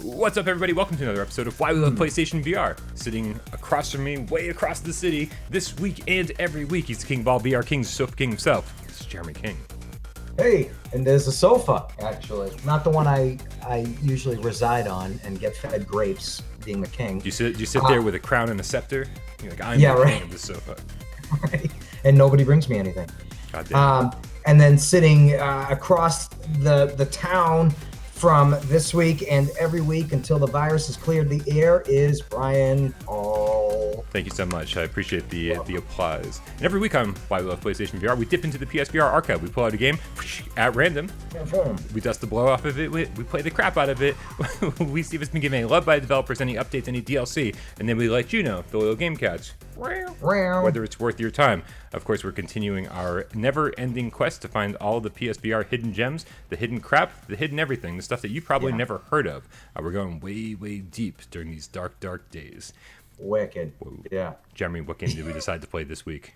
What's up, everybody? Welcome to another episode of Why We Love PlayStation VR. Sitting across from me, way across the city, this week and every week, he's the King of all VR Kings, Sofa King himself. This is Jeremy King. Hey, and there's a sofa, actually. Not the one I usually reside on and get fed grapes, being the king. Do you sit there with a crown and a scepter? You're like, I'm the king of the sofa. Right. And nobody brings me anything. God damn. And then sitting across the town from this week and every week until the virus has cleared the air is Brian Paul. Thank you so much. I appreciate the applause. And every week on Why We Love PlayStation VR, we dip into the PSVR archive. We pull out a game at random. We dust the blow off of it. We play the crap out of it. We see if it's been given any love by the developers, any updates, any DLC, and then we let you know, the little game cats, whether it's worth your time. Of course, we're continuing our never-ending quest to find all the PSVR hidden gems, the hidden crap, the hidden everything, the stuff that you probably never heard of. We're going way, way deep during these dark, dark days. Wicked. Whoa. Yeah. Jeremy, what game did we decide to play this week?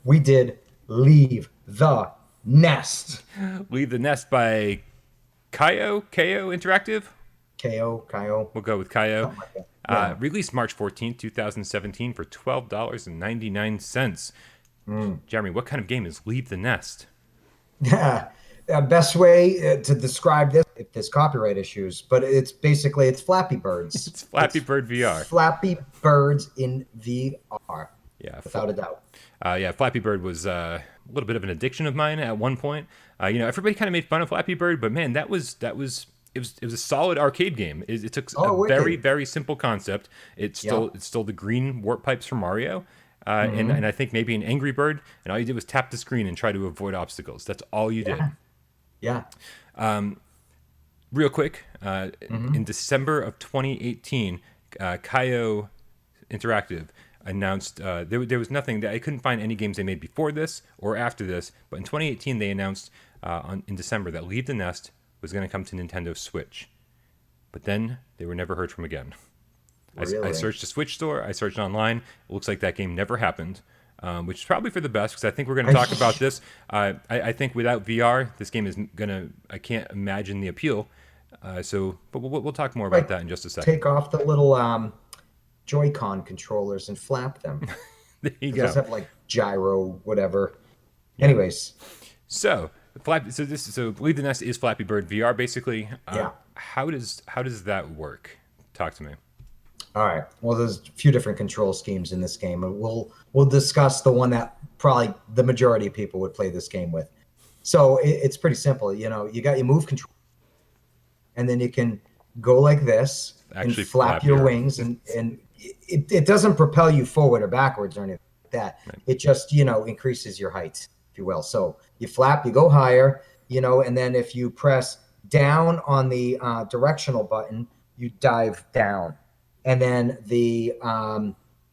We did Leave the Nest. Leave the Nest by KO Interactive? KO. We'll go with KO. Yeah. Released March 14th, 2017 for $12.99. Jeremy, what kind of game is Leave the Nest? Yeah. Best way to describe this, if there's copyright issues, but it's Flappy Birds. It's Flappy Bird VR. Flappy Birds in VR. Yeah, without a doubt. Flappy Bird was a little bit of an addiction of mine at one point. Everybody kind of made fun of Flappy Bird, but man, it was a solid arcade game. It took a very, very simple concept. It's still the green warp pipes from Mario. And I think maybe an Angry Bird, and all you did was tap the screen and try to avoid obstacles. That's all you did. Yeah. Real quick, in December of 2018, KO Interactive announced there was nothing that I couldn't find any games they made before this or after this, but in 2018 they announced in December that Leave the Nest was going to come to Nintendo Switch, but then they were never heard from again. Really? I searched the Switch store, I searched online. It looks like that game never happened, which is probably for the best, because I think we're going to talk about this. I think without VR, this game is I can't imagine the appeal. But we'll talk more about that in just a second. Take off the little Joy-Con controllers and flap them. There you go. It does have like gyro, whatever. Yeah. Anyways. So Leave the Nest is Flappy Bird VR, basically. Yeah. How does that work? Talk to me. All right. Well, there's a few different control schemes in this game, and we'll discuss the one that probably the majority of people would play this game with. So it's pretty simple. You got your move control, and then you can go like this and flap your wings, and it doesn't propel you forward or backwards or anything like that. Right. It just increases your height, if you will. So you flap, you go higher, and then if you press down on the directional button, you dive down. And then the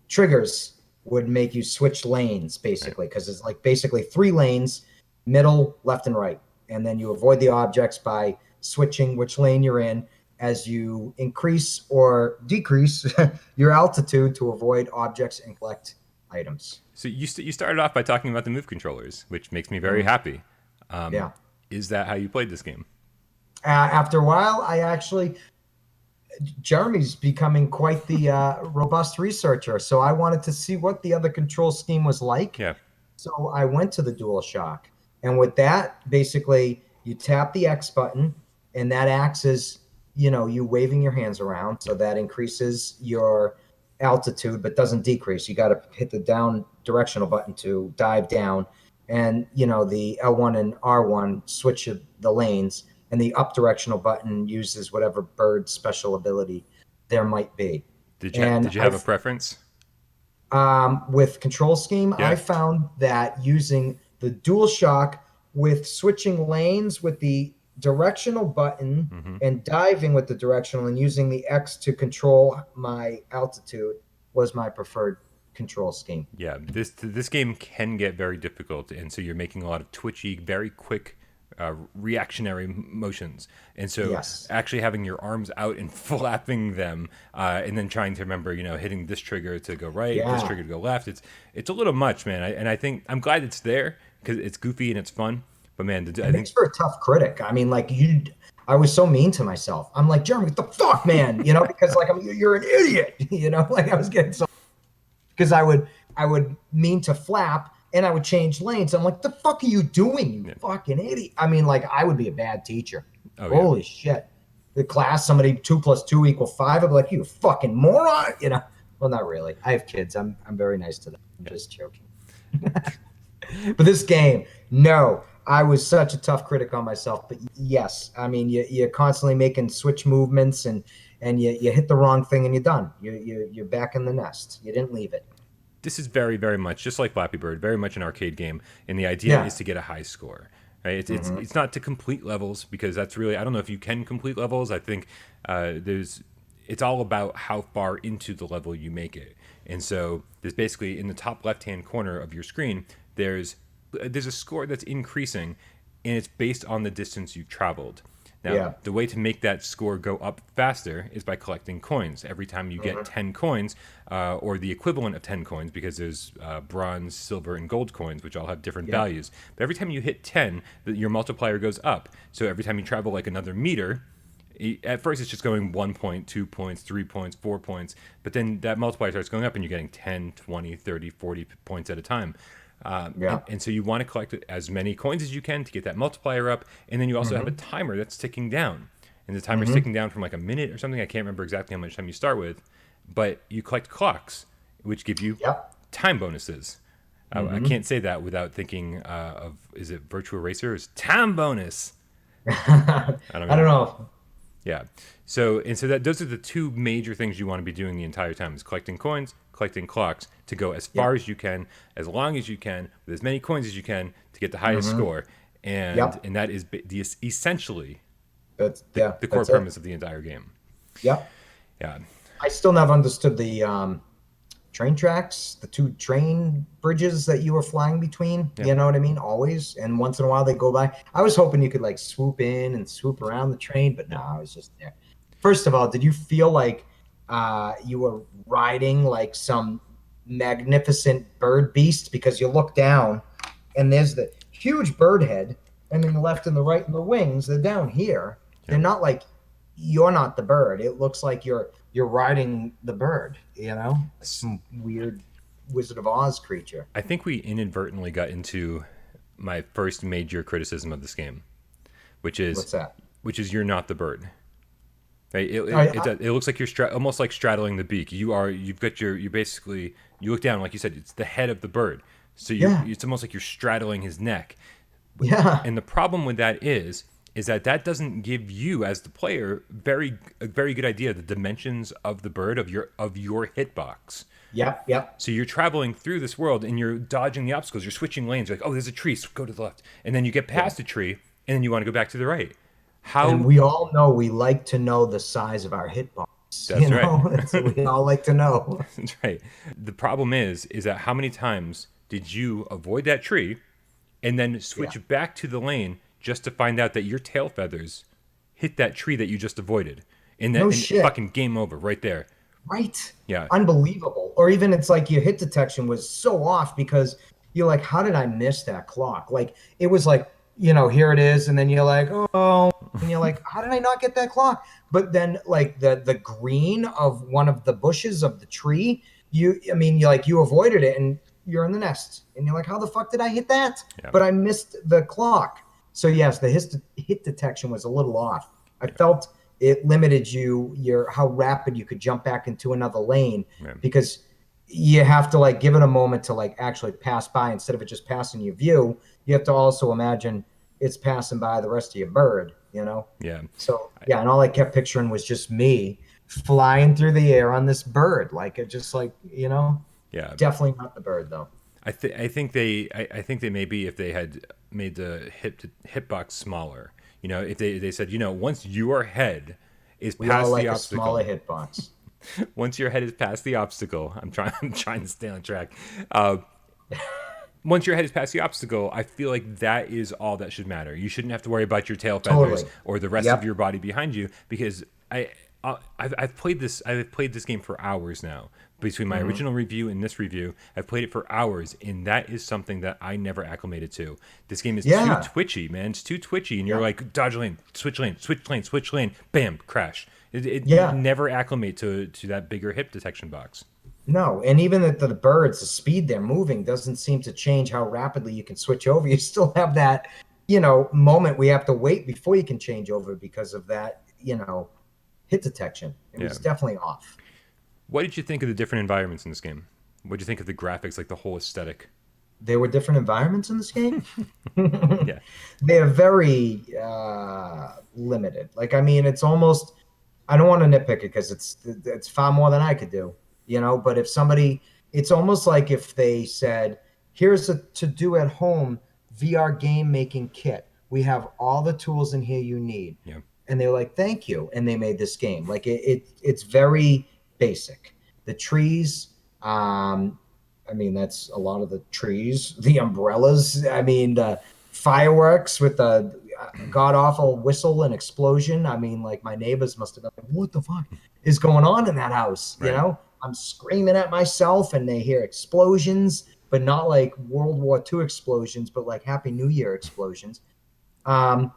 triggers would make you switch lanes, basically, because it's like basically 3 lanes, middle, left, and right. And then you avoid the objects by switching which lane you're in as you increase or decrease your altitude to avoid objects and collect items. So you started off by talking about the move controllers, which makes me very happy. Yeah. Is that how you played this game? After a while, Jeremy's becoming quite the robust researcher, so I wanted to see what the other control scheme was like. Yeah. So I went to the DualShock, and with that, basically, you tap the X button, and that acts as you waving your hands around, so that increases your altitude, but doesn't decrease. You got to hit the down directional button to dive down, and the L1 and R1 switch the lanes. And the up directional button uses whatever bird special ability there might be. Did you have a preference? With control scheme, I found that using the DualShock with switching lanes with the directional button and diving with the directional and using the X to control my altitude was my preferred control scheme. Yeah, this game can get very difficult, and so you're making a lot of twitchy, very quick reactionary motions, and so actually having your arms out and flapping them, and then trying to remember, hitting this trigger to go right, this trigger to go left. It's a little much, man. And I think I'm glad it's there because it's goofy and it's fun. But man, it makes for a tough critic. I mean, like I was so mean to myself. I'm like, Jeremy, what the fuck, man? You know, because like you're an idiot. You know, like I was getting so because I would mean to flap and I would change lanes. I'm like, the fuck are you doing, you fucking idiot? I mean, like I would be a bad teacher. Oh, Holy shit. The class, somebody 2 + 2 = 5. I'd be like, you fucking moron, you know. Well, not really. I have kids. I'm very nice to them. I'm just joking. But this game, no, I was such a tough critic on myself. But yes, I mean, you're constantly making switch movements and you hit the wrong thing and you're done. You're back in the nest. You didn't leave it. This is very, very much just like Flappy Bird, very much an arcade game, and the idea is to get a high score. Right? It's not to complete levels, because that's really, I don't know if you can complete levels. I think it's all about how far into the level you make it. And so there's basically in the top left-hand corner of your screen, there's a score that's increasing, and it's based on the distance you've traveled. Now, the way to make that score go up faster is by collecting coins. Every time you get 10 coins, or the equivalent of 10 coins, because there's bronze, silver, and gold coins, which all have different values. But every time you hit 10, your multiplier goes up. So every time you travel like another meter, at first it's just going 1 point, 2 points, 3 points, 4 points. But then that multiplier starts going up, and you're getting 10, 20, 30, 40 points at a time. And so you want to collect as many coins as you can to get that multiplier up, and then you also have a timer that's ticking down, and the timer's ticking down from like a minute or something. I can't remember exactly how much time you start with, but you collect clocks, which give you time bonuses. I can't say that without thinking of, is it Virtua Racer? It's time bonus. I don't know. Yeah. So those are the two major things you want to be doing the entire time: is collecting coins, collecting clocks, to go as far as you can, as long as you can, with as many coins as you can, to get the highest score. And that is essentially the core premise of the entire game. Yeah. I still never understood the train tracks, the 2 train bridges that you were flying between. You know what I mean? Always. And once in a while they go by. I was hoping you could like swoop in and swoop around the train, but no, I was just there. First of all, did you feel like you were riding like some magnificent bird beast? Because you look down and there's the huge bird head, and then the left and the right and the wings, they're down here. They're not like, you're not the bird. It looks like you're riding the bird, you know? Some weird Wizard of Oz creature. I think we inadvertently got into my first major criticism of this game, which is, what's that? Which is, you're not the bird. Right? It looks like you're almost like straddling the beak. You basically, you look down, like you said, it's the head of the bird. So it's almost like you're straddling his neck. Yeah. And the problem with that is that doesn't give you, as the player, a very good idea of the dimensions of the bird, of your hitbox. Yep. So you're traveling through this world and you're dodging the obstacles. You're switching lanes. You're like, oh, there's a tree, so go to the left. And then you get past the tree, and then you want to go back to the right. And we all know we like to know the size of our hitbox. That's right. That's what we all like to know. That's right. The problem is that how many times did you avoid that tree and then switch back to the lane just to find out that your tail feathers hit that tree that you just avoided? And fucking game over right there. Right. Yeah. Unbelievable. Or even it's like your hit detection was so off because you're like, how did I miss that clock? Like, it was like, here it is. And then you're like, oh, and you're like, how did I not get that clock? But then like the green of one of the bushes of the tree, you avoided it and you're in the nest. And you're like, how the fuck did I hit that? Yeah. But I missed the clock. So yes, the hit detection was a little off. I felt it limited how rapid you could jump back into another lane because you have to like give it a moment to like actually pass by instead of it just passing your view. You have to also imagine it's passing by the rest of your bird, Yeah. So and all I kept picturing was just me flying through the air on this bird, like it just like Yeah. Definitely not the bird though. I think they maybe, if they had made the hitbox smaller, if they said, once your head is past the obstacle, a smaller hitbox. Once your head is past the obstacle, I'm trying to stay on track. Once your head is past the obstacle, I feel like that is all that should matter. You shouldn't have to worry about your tail feathers or the rest of your body behind you, because I've played this. I've played this game for hours now. Between my original review and this review, I've played it for hours, and that is something that I never acclimated to. This game is too twitchy, man. It's too twitchy, and you're like, dodge lane, switch lane, switch lane, switch lane, bam, crash. It never acclimate to that bigger hip detection box. No, and even the birds, the speed they're moving doesn't seem to change how rapidly you can switch over. You still have that, moment we have to wait before you can change over because of that, hit detection. It was definitely off. What did you think of the different environments in this game? What did you think of the graphics, like the whole aesthetic? There were different environments in this game? Yeah. They're very limited. Like, I mean, it's almost, I don't want to nitpick it because it's far more than I could do, but if somebody, it's almost like if they said, here's a to-do at home VR game making kit. We have all the tools in here you need. Yeah. And they were like, thank you. And they made this game. Like it's very basic. The trees, that's a lot of the trees, the umbrellas, the fireworks with the god-awful whistle and explosion. I mean, like my neighbors must have been like, what the fuck is going on in that house? Right. I'm screaming at myself and they hear explosions, but not like World War II explosions, but like Happy New Year explosions. It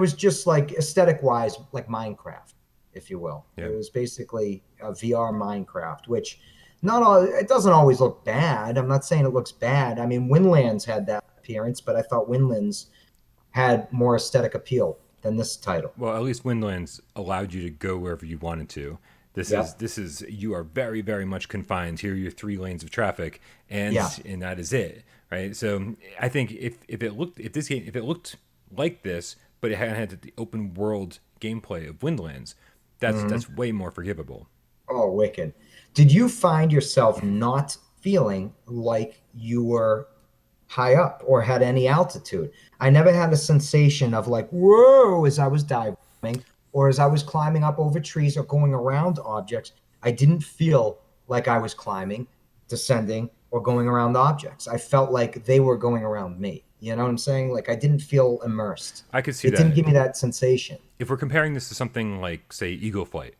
was just like aesthetic-wise, like Minecraft, if you will. Yeah. It was basically a VR Minecraft, which it doesn't always look bad. I'm not saying it looks bad. I mean, Windlands had that appearance, but I thought Windlands had more aesthetic appeal than this title. Well, at least Windlands allowed you to go wherever you wanted to. This is you are very, very much confined. Here are your 3 lanes of traffic, and that is it, right? So I think if it looked like this, but it had the open world gameplay of Windlands, that's way more forgivable. Oh, wicked. Did you find yourself not feeling like you were high up or had any altitude? I never had a sensation of like, whoa, as I was diving or as I was climbing up over trees or going around objects. I didn't feel like I was climbing, descending, or going around objects. I felt like they were going around me. You know what I'm saying? Like I didn't feel immersed. I could see that. It didn't give me that sensation. If we're comparing this to something like, say, Eagle Flight,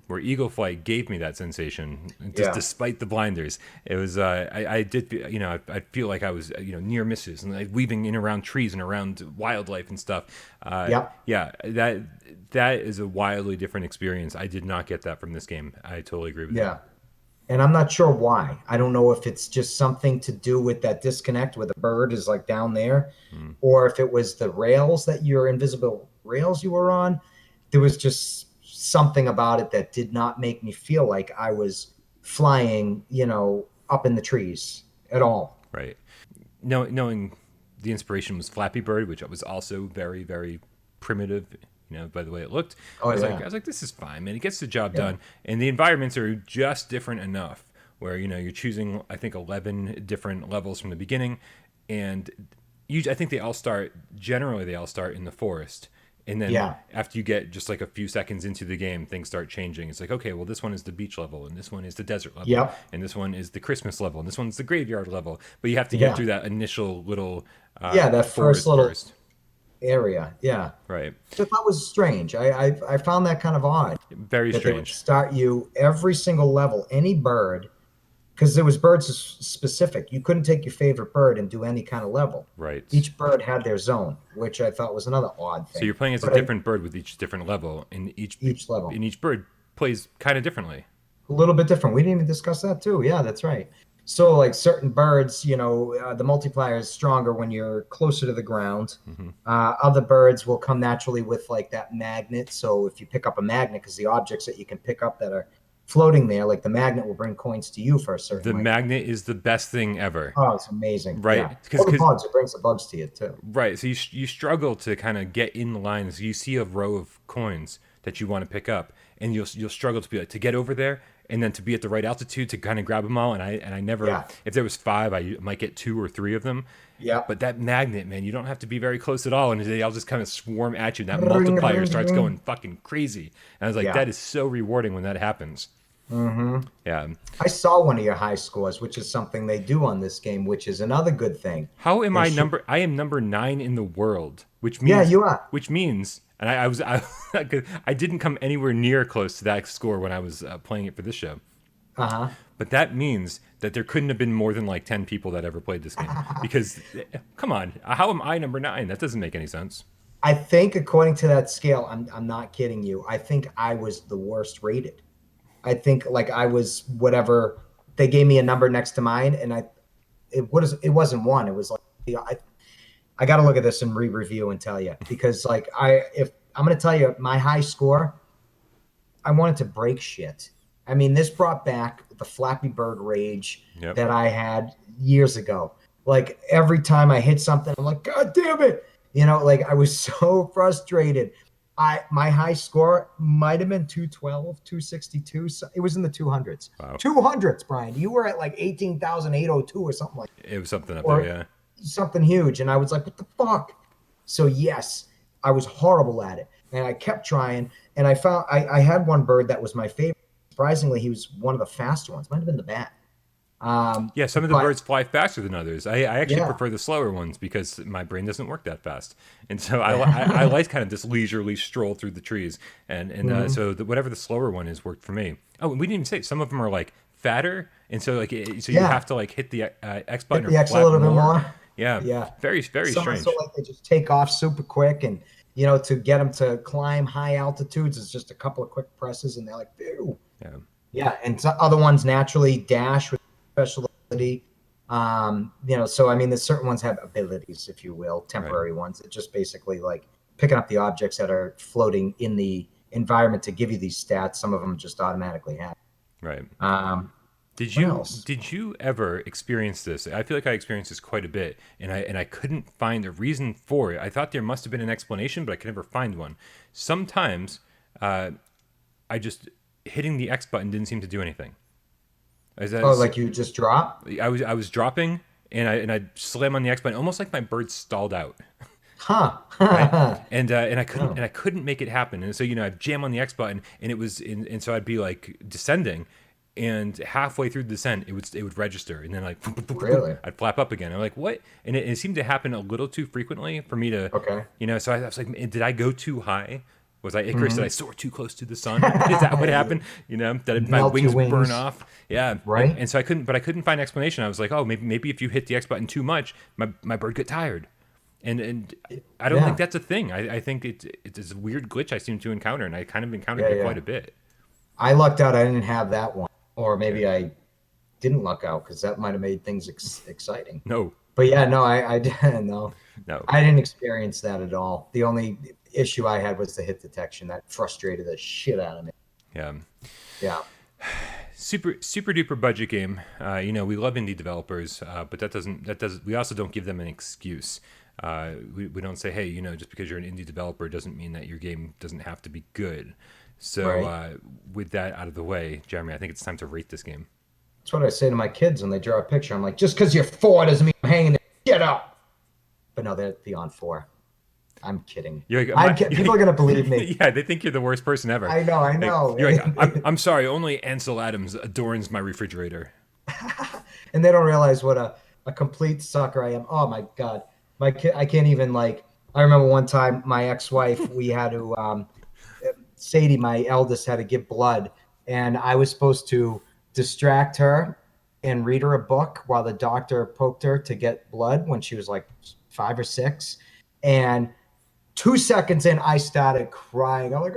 where Eagle Flight gave me that sensation, despite the blinders, it was I did, I feel like I was near misses and like weaving in around trees and around wildlife and stuff. That is a wildly different experience. I did not get that from this game. I totally agree with you. Yeah. And I'm not sure why. I don't know if it's just something to do with that disconnect where the bird is like down there, or if it was the rails invisible rails you were on. There was just something about it that did not make me feel like I was flying, up in the trees at all. Right. Knowing the inspiration was Flappy Bird, which was also very, very primitive, by the way it looked. I was like, this is fine, man. It gets the job done. And the environments are just different enough where, you're choosing, I think, 11 different levels from the beginning. And I think they all start in the forest. And then after you get just like a few seconds into the game, things start changing. It's like, okay, well, this one is the beach level, and this one is the desert level, and this one is the Christmas level, and this one's the graveyard level. But you have to get through that initial little that first little area. Yeah. Right. So that was strange. I found that kind of odd. Very strange. They would start you every single level, any bird, because there was birds specific. You couldn't take your favorite bird and do any kind of level. Right. Each bird had their zone, which I thought was another odd thing. So you're playing as a different bird with each different level, and each level, and each bird plays kind of differently. A little bit different. We didn't even discuss that too. Yeah, that's right. So like certain birds, the multiplier is stronger when you're closer to the ground. Other birds will come naturally with like that magnet. So if you pick up a magnet, because the objects that you can pick up that are floating there, like the magnet will bring coins to you for a certain. The magnet is the best thing ever. Oh, it's amazing. Right. Because the bugs, it brings the bugs to you too. Right. So you struggle to kind of get in the line. So you see a row of coins that you want to pick up, and you'll struggle to get over there, and then to be at the right altitude to kind of grab them all. And I never, if there was 5, I might get 2 or 3 of them. Yeah. But that magnet, man, you don't have to be very close at all, and they all just kind of swarm at you. And that multiplier starts going fucking crazy. And I was like, that is so rewarding when that happens. Mm-hmm. Yeah. I saw one of your high scores, which is something they do on this game, which is another good thing. How am They I should. number? I am number 9 in the world, Yeah, you are. and I was I didn't come anywhere near close to that score when I was playing it for this show. Uh-huh. But that means that there couldn't have been more than like 10 people that ever played this game. Because, come on, how am I number 9? That doesn't make any sense. I think according to that scale, I'm not kidding you. I think I was the worst rated. I think like I was whatever they gave me a number next to mine, and it wasn't one. It was like I got to look at this and re-review and tell you because like if I'm gonna tell you my high score, I wanted to break shit. I mean, this brought back the Flappy Bird rage Yep. that I had years ago. Like every time I hit something, I'm like, God damn it. Like I was so frustrated. My high score might have been 212, 262. So it was in the 200s. Wow. 200s, Brian. You were at like 18,802 or something like that. It was something up Or there, yeah. something huge. And I was like, what the fuck? So yes, I was horrible at it. And I kept trying. And I found I had one bird that was my favorite. Surprisingly, he was one of the faster ones. Might have been the bat. Yeah, some of the but birds fly faster than others. I actually yeah. prefer the slower ones because my brain doesn't work that fast, and so I like kind of this leisurely stroll through the trees, and so whatever the slower one is worked for me. Oh, and we didn't even say some of them are like fatter, and so like so you Yeah. have to like hit the X button Hit the or X a flap little bit more. more. Yeah, Yeah. very Some are strange. so like they just take off super quick, and to get them to climb high altitudes is just a couple of quick presses, and they're like, phew. Yeah, Yeah, and other ones naturally dash with special ability. So I mean, there's certain ones have abilities, if you will, temporary ones that just basically like picking up the objects that are floating in the environment to give you these stats. Some of them just automatically happen. right. What else? Did you ever experience this? I feel like I experienced this quite a bit, and I couldn't find a reason for it. I thought there must have been an explanation, but I could never find one. Sometimes, I just hitting the X button didn't seem to do anything. Like you just drop? I was dropping, and I slam on the X button, almost like my bird stalled out. Huh. Right? And I couldn't make it happen. And so I'd jam on the X button, and it was and so I'd be like descending, and halfway through the descent, it would register, and then like Really? I'd flap up again. I'm like, what? And it seemed to happen a little too frequently for me to Okay. So I was like, did I go too high? Was I Icarus? Did I soar too close to the sun? Is that what happened? Did my Melt your wings burn wings. off? Yeah, Right. And so I couldn't find an explanation. I was like, oh, maybe if you hit the X button too much, my bird got tired. And I don't Yeah. think that's a thing. I think it's a weird glitch I seem to encounter, and I kind of encountered it Yeah. quite a bit. I lucked out. I didn't have that one, or maybe I didn't luck out because that might have made things exciting. No, But yeah, no, I didn't. No, no. I didn't experience that at all. The only issue I had was the hit detection. That frustrated the shit out of me. Yeah. Yeah. Super duper budget game. We love indie developers, but that doesn't. We also don't give them an excuse. We don't say, hey, just because you're an indie developer doesn't mean that your game doesn't have to be good. So Right. with that out of the way, Jeremy, I think it's time to rate this game. That's what I say to my kids when they draw a picture. I'm like, just because you're 4 doesn't mean I'm hanging there. Get up. But no, they're beyond 4. I'm kidding. You're like, People are gonna believe me. Yeah, they think you're the worst person ever. I know. Like, you're like, I'm sorry, only Ansel Adams adorns my refrigerator. And they don't realize what a complete sucker I am. Oh my God. My kid, I can't even like, I remember one time my ex-wife, we had to, Sadie, my eldest, had to give blood, and I was supposed to distract her and read her a book while the doctor poked her to get blood when she was like 5 or 6. And 2 seconds in, I started crying. I'm like,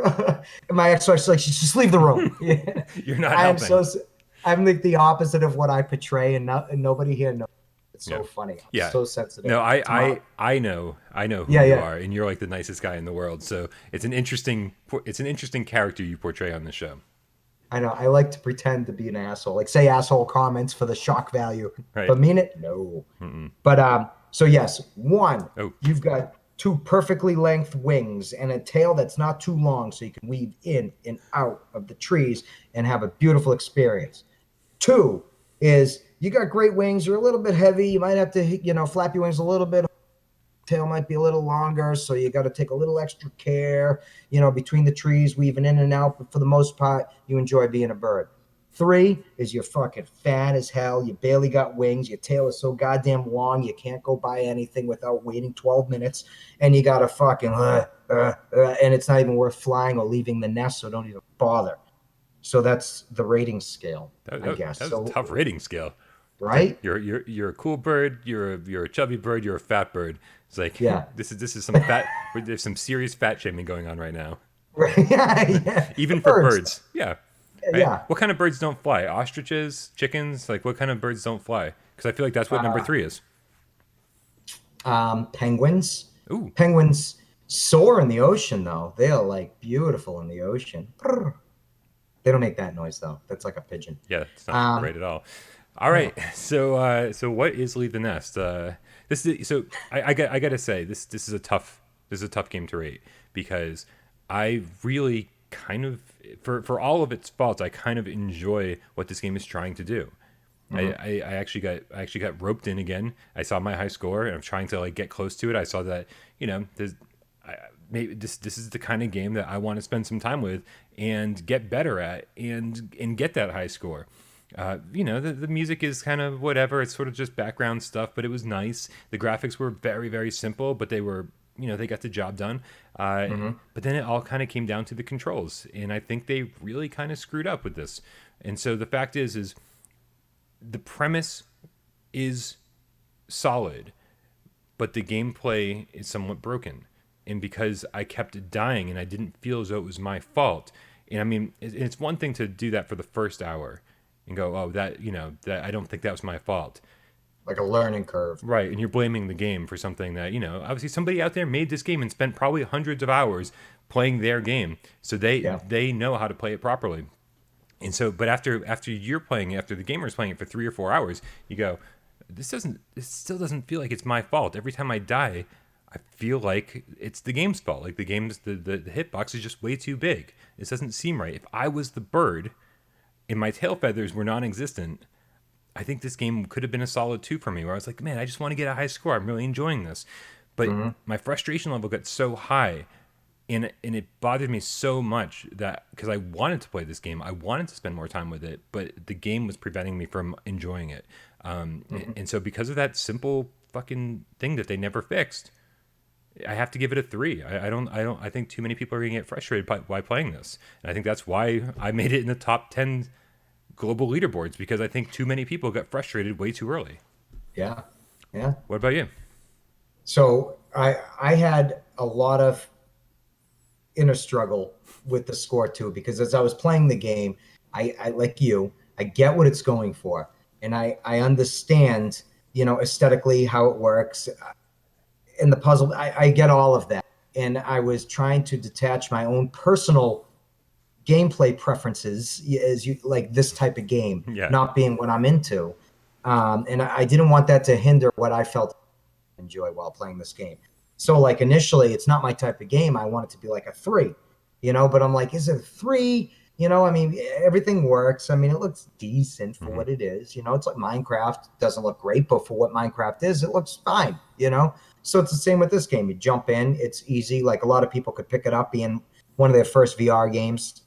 and my ex-wife's like, just leave the room. Yeah. You're not helping. I'm like the opposite of what I portray, and nobody here knows. It's so funny. I'm Yeah. so sensitive. No, I know who Yeah, you yeah. are, and you're like the nicest guy in the world. So it's an interesting character you portray on the show. I know. I like to pretend to be an asshole, like say asshole comments for the shock value, Right. but mean it? No. But so yes, 1, Oh. you've got 2 perfectly length wings and a tail that's not too long, so you can weave in and out of the trees and have a beautiful experience. 2 is you got great wings. You're a little bit heavy. You might have to, flap your wings a little bit. Tail might be a little longer, so you got to take a little extra care, between the trees, weaving in and out. But for the most part, you enjoy being a bird. 3 is you're fucking fat as hell. You barely got wings. Your tail is so goddamn long you can't go buy anything without waiting 12 minutes. And you got to fucking, and it's not even worth flying or leaving the nest, so don't even bother. So that's the rating scale, I guess. That's So, a tough rating scale. right? You're a cool bird. You're a chubby bird. You're a fat bird. It's like Yeah. this is some fat. There's some serious fat shaming going on right now. Right. Yeah. Even for birds. Yeah. Right? Yeah. What kind of birds don't fly? Ostriches, chickens. Like what kind of birds don't fly? Because I feel like that's what number 3 is. Penguins. Ooh. Penguins soar in the ocean, though. They are like beautiful in the ocean. They don't make that noise though. That's like a pigeon. Yeah, it's not great at all. All right, so what is Leave the Nest? This is so I gotta say this is a tough game to rate because I really kind of for all of its faults I kind of enjoy what this game is trying to do. I actually got roped in again. I saw my high score and I'm trying to like get close to it. I saw that maybe this is the kind of game that I want to spend some time with and get better at and get that high score. The music is kind of whatever. It's sort of just background stuff, but it was nice. The graphics were very, very simple, but they were, they got the job done. But then it all kind of came down to the controls, and I think they really kind of screwed up with this. And so the fact is the premise is solid, but the gameplay is somewhat broken. And because I kept dying and I didn't feel as though it was my fault. And I mean, it's one thing to do that for the first hour and go, oh, that I don't think that was my fault. Like a learning curve. Right. And you're blaming the game for something that, obviously somebody out there made this game and spent probably hundreds of hours playing their game. So they know how to play it properly. And so, but after you're playing it, after the gamer's playing it for 3 or 4 hours, you go, this still doesn't feel like it's my fault. Every time I die, I feel like it's the game's fault. Like the hitbox is just way too big. This doesn't seem right. If I was the bird and my tail feathers were non-existent, I think this game could have been a solid 2 for me, where I was like, man, I just want to get a high score. I'm really enjoying this. But my frustration level got so high and it bothered me so much that because I wanted to play this game, I wanted to spend more time with it, but the game was preventing me from enjoying it. And so because of that simple fucking thing that they never fixed, I have to give it a 3. I think too many people are going to get frustrated by playing this. And I think that's why I made it in the top 10 global leaderboards, because I think too many people got frustrated way too early. Yeah. Yeah. What about you? So I had a lot of inner struggle with the score too, because as I was playing the game, I like you, I get what it's going for. And I understand, aesthetically how it works. In the puzzle, I get all of that. And I was trying to detach my own personal gameplay preferences as you like this type of game, not being what I'm into. And I didn't want that to hinder what I felt enjoy while playing this game. So like initially it's not my type of game. I want it to be like a 3, but I'm like, is it a 3? I mean, everything works. I mean, it looks decent for what it is. It's like Minecraft doesn't look great, but for what Minecraft is, it looks fine, So it's the same with this game. You jump in, it's easy. Like a lot of people could pick it up being one of their first VR games.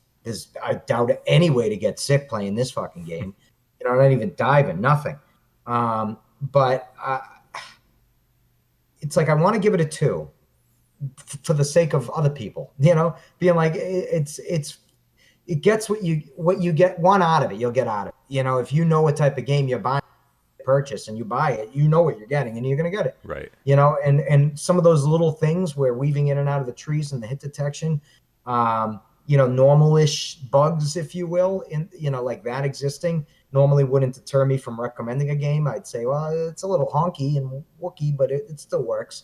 I doubt any way to get sick playing this fucking game. Not even diving, nothing. But it's like I want to give it a 2 for the sake of other people, being like it gets what you get one out of it, you'll get out of it. If you know what type of game you're buying, purchase, and you buy it, you know what you're getting, and you're gonna get it. Right. And some of those little things where weaving in and out of the trees and the hit detection, normal-ish bugs, if you will, in like that existing normally wouldn't deter me from recommending a game. I'd say, well, it's a little honky and wooky, but it still works.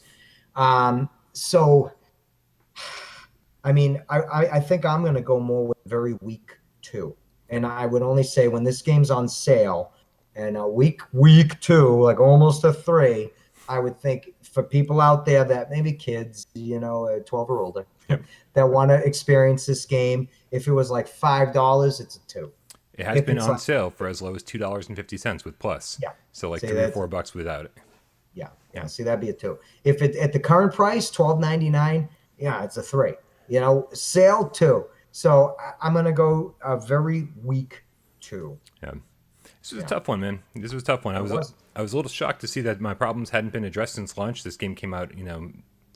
So, I mean, I think I'm going to go more with very weak 2. And I would only say when this game's on sale and a week 2, like almost a 3, I would think for people out there that maybe kids, 12 or older, that want to experience this game, if it was like $5, it's a 2. It has been on sale for as low as $2.50 with Plus. Yeah. So like $3 or $4 without it. Yeah. See, that'd be a 2. If it at the current price, $12.99, it's a 3. Sale 2. So I'm gonna go a very weak 2. Yeah. This was a tough one, man. This was a tough one. I was a little shocked to see that my problems hadn't been addressed since launch. This game came out,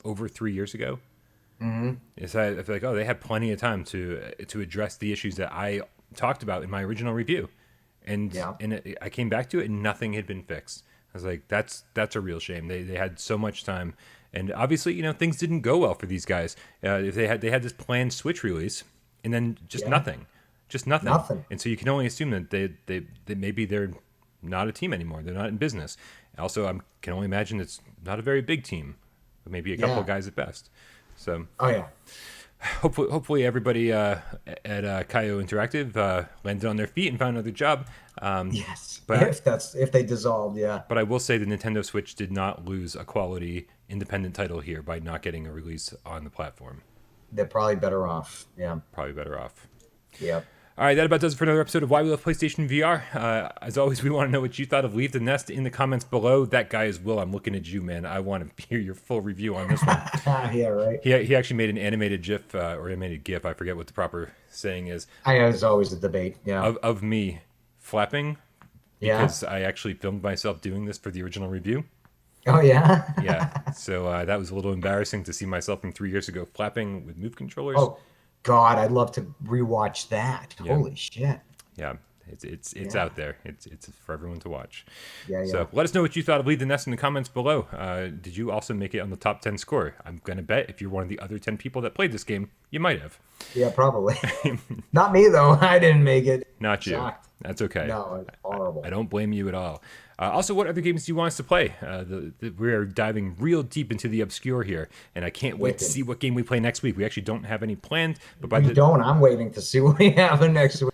over 3 years ago. Mm-hmm. It's I feel like, they had plenty of time to address the issues that I talked about in my original review, and I came back to it and nothing had been fixed. I was like, that's a real shame. They had so much time, and obviously, things didn't go well for these guys. If they had this planned Switch release, and then just nothing. Just nothing. And so you can only assume that they maybe they're not a team anymore. They're not in business. Also, I can only imagine it's not a very big team, maybe a couple of guys at best. So, hopefully everybody at Kaio Interactive landed on their feet and found another job. Yes, but if they dissolved, yeah. But I will say the Nintendo Switch did not lose a quality independent title here by not getting a release on the platform. They're probably better off. Yeah, probably better off. Yep. All right, that about does it for another episode of Why We Love PlayStation VR. As always, we want to know what you thought of Leave the Nest in the comments below. That guy is Will. I'm looking at you, man. I want to hear your full review on this one. Yeah, right. He actually made an animated GIF or animated GIF. I forget what the proper saying is. There's always a debate. Yeah. Of me flapping because I actually filmed myself doing this for the original review. Oh yeah. Yeah. So that was a little embarrassing to see myself from 3 years ago flapping with Move controllers. Oh. God, I'd love to rewatch that. Yeah. Holy shit! Yeah, it's out there. It's for everyone to watch. Yeah. So let us know what you thought of Leave the Nest in the comments below. Did you also make it on the top 10 score? I'm gonna bet if you're one of the other 10 people that played this game, you might have. Yeah, probably. Not me though. I didn't make it. Not you. Shocked. That's okay. No, it's horrible. I don't blame you at all. Also, what other games do you want us to play? We're diving real deep into the obscure here, and I can't wait to see what game we play next week. We actually don't have any planned, but I'm waiting to see what we have next week.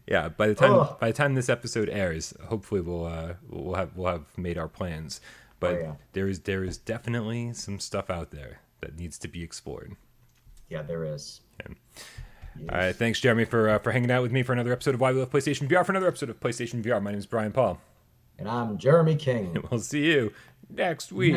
Yeah, by the time this episode airs, hopefully we'll have made our plans. But there is definitely some stuff out there that needs to be explored. Yeah, there is. Okay. Yes. All right, thanks, Jeremy, for hanging out with me for another episode of Why We Love PlayStation VR. For another episode of PlayStation VR, my name is Brian Paul. And I'm Jeremy King. We'll see you next week.